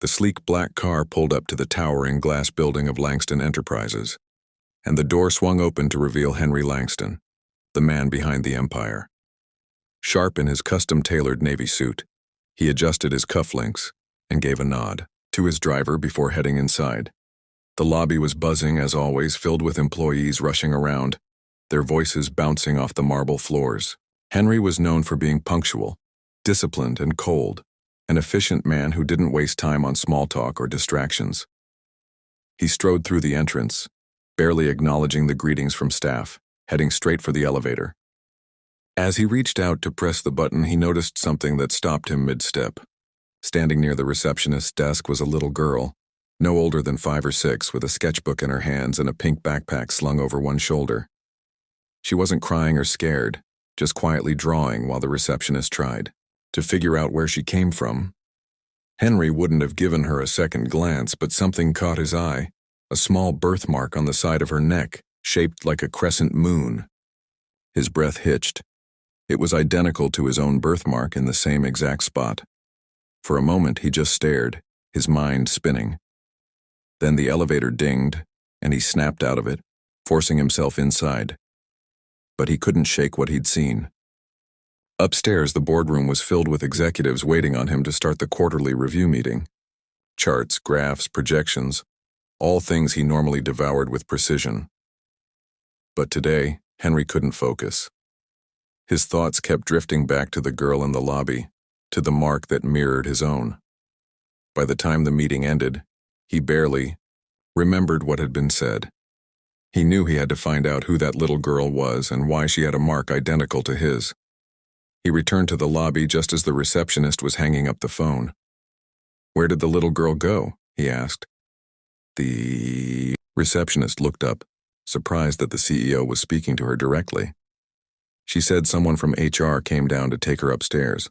The sleek black car pulled up to the towering glass building of Langston Enterprises, and the door swung open to reveal Henry Langston, the man behind the empire. Sharp in his custom-tailored navy suit, he adjusted his cufflinks and gave a nod to his driver before heading inside. The lobby was buzzing as always, filled with employees rushing around, their voices bouncing off the marble floors. Henry was known for being punctual, disciplined, and cold, an efficient man who didn't waste time on small talk or distractions. He strode through the entrance, barely acknowledging the greetings from staff, heading straight for the elevator. As he reached out to press the button, he noticed something that stopped him mid-step. Standing near the receptionist's desk was a little girl, no older than 5 or 6, with a sketchbook in her hands and a pink backpack slung over one shoulder. She wasn't crying or scared, just quietly drawing while the receptionist tried to figure out where she came from. Henry wouldn't have given her a second glance, but something caught his eye, a small birthmark on the side of her neck, shaped like a crescent moon. His breath hitched. It was identical to his own birthmark in the same exact spot. For a moment he just stared, his mind spinning. Then the elevator dinged, and he snapped out of it, forcing himself inside. But he couldn't shake what he'd seen. Upstairs, the boardroom was filled with executives waiting on him to start the quarterly review meeting. Charts, graphs, projections, all things he normally devoured with precision. But today, Henry couldn't focus. His thoughts kept drifting back to the girl in the lobby, to the mark that mirrored his own. By the time the meeting ended, he barely remembered what had been said. He knew he had to find out who that little girl was and why she had a mark identical to his. He returned to the lobby just as the receptionist was hanging up the phone. "Where did the little girl go?" he asked. The receptionist looked up, surprised that the CEO was speaking to her directly. She said someone from HR came down to take her upstairs.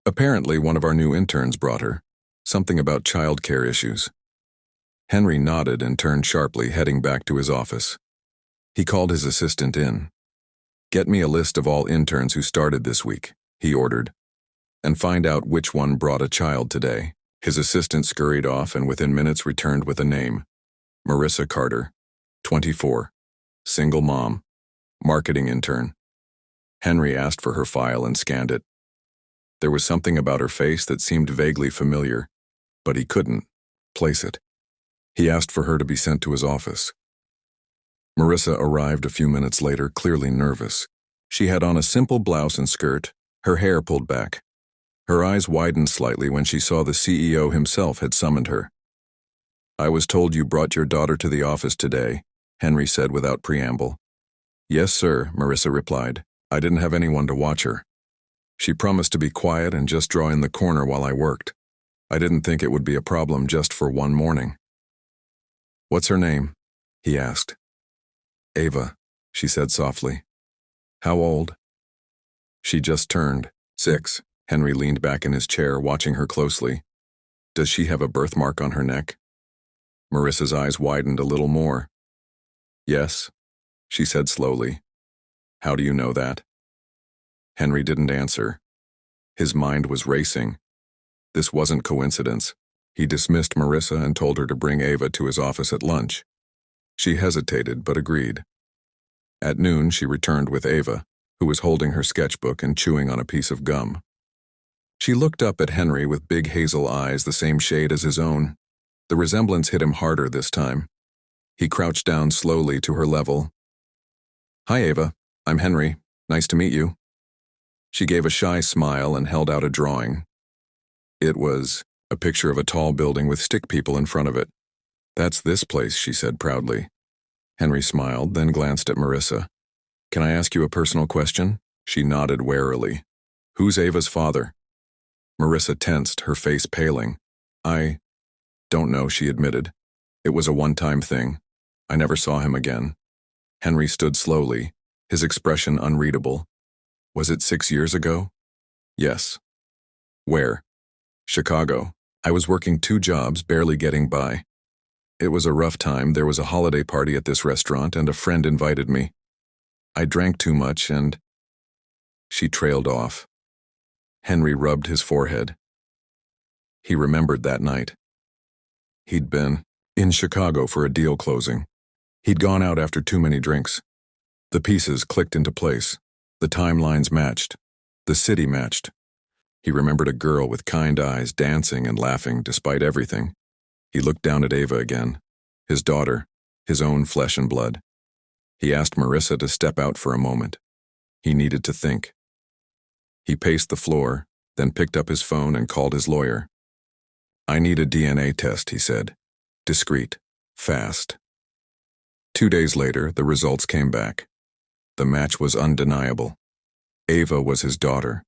Apparently, one of our new interns brought her, something about childcare issues. Henry nodded and turned sharply, heading back to his office. He called his assistant in. "Get me a list of all interns who started this week," he ordered, "and find out which one brought a child today." His assistant scurried off and within minutes returned with a name. Marissa Carter, 24, single mom, marketing intern. Henry asked for her file and scanned it. There was something about her face that seemed vaguely familiar, but he couldn't place it. He asked for her to be sent to his office. Marissa arrived a few minutes later, clearly nervous. She had on a simple blouse and skirt, her hair pulled back. Her eyes widened slightly when she saw the CEO himself had summoned her. "I was told you brought your daughter to the office today," Henry said without preamble. "Yes, sir," Marissa replied. "I didn't have anyone to watch her. She promised to be quiet and just draw in the corner while I worked. I didn't think it would be a problem just for one morning." "What's her name?" he asked. "Ava," she said softly. "How old?" "She just turned 6. Henry leaned back in his chair, watching her closely. "Does she have a birthmark on her neck?" Marissa's eyes widened a little more. "Yes," she said slowly. "How do you know that?" Henry didn't answer. His mind was racing. This wasn't coincidence. He dismissed Marissa and told her to bring Ava to his office at lunch. She hesitated but agreed. At noon, she returned with Ava, who was holding her sketchbook and chewing on a piece of gum. She looked up at Henry with big hazel eyes, the same shade as his own. The resemblance hit him harder this time. He crouched down slowly to her level. "Hi, Ava. I'm Henry. Nice to meet you." She gave a shy smile and held out a drawing. It was a picture of a tall building with stick people in front of it. "That's this place," she said proudly. Henry smiled, then glanced at Marissa. "Can I ask you a personal question?" She nodded warily. "Who's Ava's father?" Marissa tensed, her face paling. "I don't know," she admitted. "It was a one-time thing. I never saw him again." Henry stood slowly, his expression unreadable. "Was it 6 years ago?" "Yes." "Where?" "Chicago. I was working 2 jobs, barely getting by. It was a rough time. There was a holiday party at this restaurant, and a friend invited me. I drank too much, and..." She trailed off. Henry rubbed his forehead. He remembered that night. He'd been in Chicago for a deal closing. He'd gone out after too many drinks. The pieces clicked into place. The timelines matched. The city matched. He remembered a girl with kind eyes dancing and laughing despite everything. He looked down at Ava again, his daughter, his own flesh and blood. He asked Marissa to step out for a moment. He needed to think. He paced the floor, then picked up his phone and called his lawyer. "I need a DNA test," he said. Discreet, fast. 2 days later, the results came back. The match was undeniable. Ava was his daughter.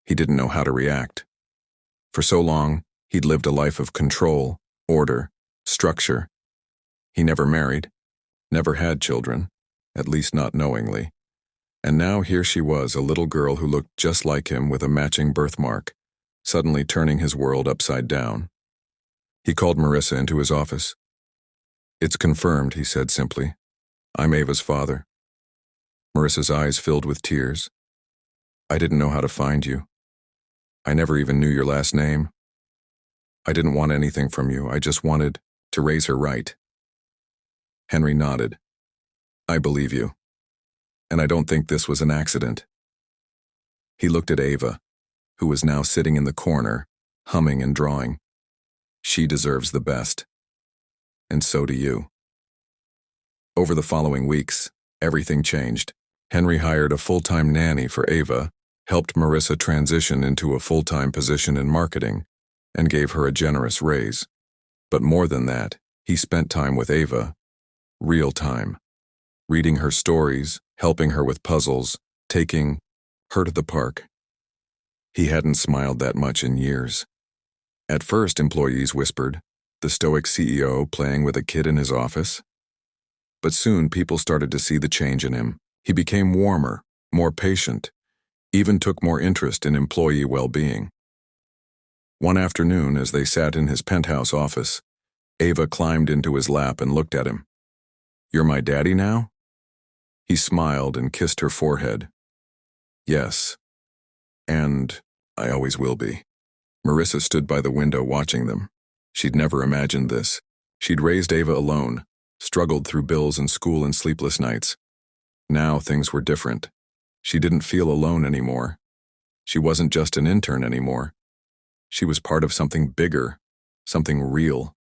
He didn't know how to react. For so long, he'd lived a life of control, order, structure. He never married, never had children, at least not knowingly. And now here she was, a little girl who looked just like him with a matching birthmark, suddenly turning his world upside down. He called Marissa into his office. "It's confirmed," he said simply. "I'm Ava's father." Marissa's eyes filled with tears. "I didn't know how to find you. I never even knew your last name. I didn't want anything from you. I just wanted to raise her right." Henry nodded. "I believe you. And I don't think this was an accident." He looked at Ava, who was now sitting in the corner, humming and drawing. She deserves the best. And so do you. Over the following weeks, everything changed. Henry hired a full-time nanny for Ava, helped Marissa transition into a full-time position in marketing, and gave her a generous raise. But more than that, he spent time with Ava, real time, reading her stories, helping her with puzzles, taking her to the park. He hadn't smiled that much in years. At first, employees whispered, the stoic CEO playing with a kid in his office. But soon people started to see the change in him. He became warmer, more patient, even took more interest in employee well-being. One afternoon, as they sat in his penthouse office, Ava climbed into his lap and looked at him. "You're my daddy now?" He smiled and kissed her forehead. "Yes. And I always will be." Marissa stood by the window watching them. She'd never imagined this. She'd raised Ava alone, struggled through bills and school and sleepless nights. Now things were different. She didn't feel alone anymore. She wasn't just an intern anymore. She was part of something bigger, something real.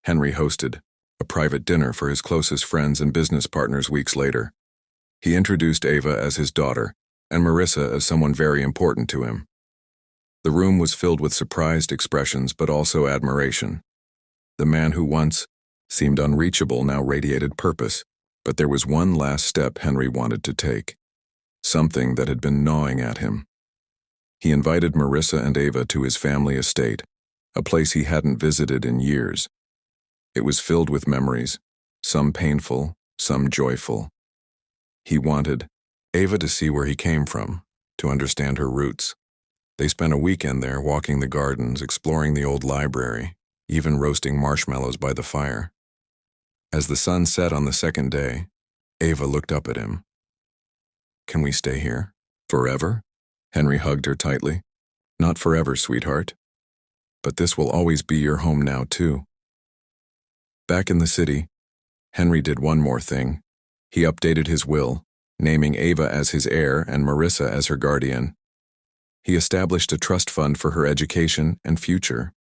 Henry hosted a private dinner for his closest friends and business partners weeks later. He introduced Ava as his daughter, and Marissa as someone very important to him. The room was filled with surprised expressions, but also admiration. The man who once seemed unreachable now radiated purpose, but there was one last step Henry wanted to take, something that had been gnawing at him. He invited Marissa and Ava to his family estate, a place he hadn't visited in years. It was filled with memories, some painful, some joyful. He wanted Ava to see where he came from, to understand her roots. They spent a weekend there walking the gardens, exploring the old library, even roasting marshmallows by the fire. As the sun set on the second day, Ava looked up at him. "Can we stay here? Forever?" Henry hugged her tightly. "Not forever, sweetheart. But this will always be your home now, too." Back in the city, Henry did one more thing. He updated his will, naming Ava as his heir and Marissa as her guardian. He established a trust fund for her education and future.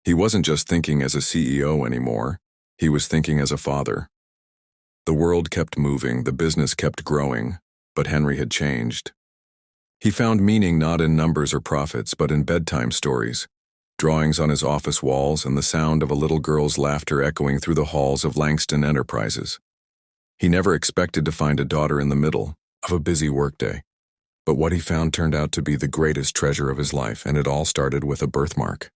He wasn't just thinking as a CEO anymore, he was thinking as a father. The world kept moving, the business kept growing, but Henry had changed. He found meaning not in numbers or profits, but in bedtime stories, drawings on his office walls, and the sound of a little girl's laughter echoing through the halls of Langston Enterprises. He never expected to find a daughter in the middle of a busy workday. But what he found turned out to be the greatest treasure of his life, and it all started with a birthmark.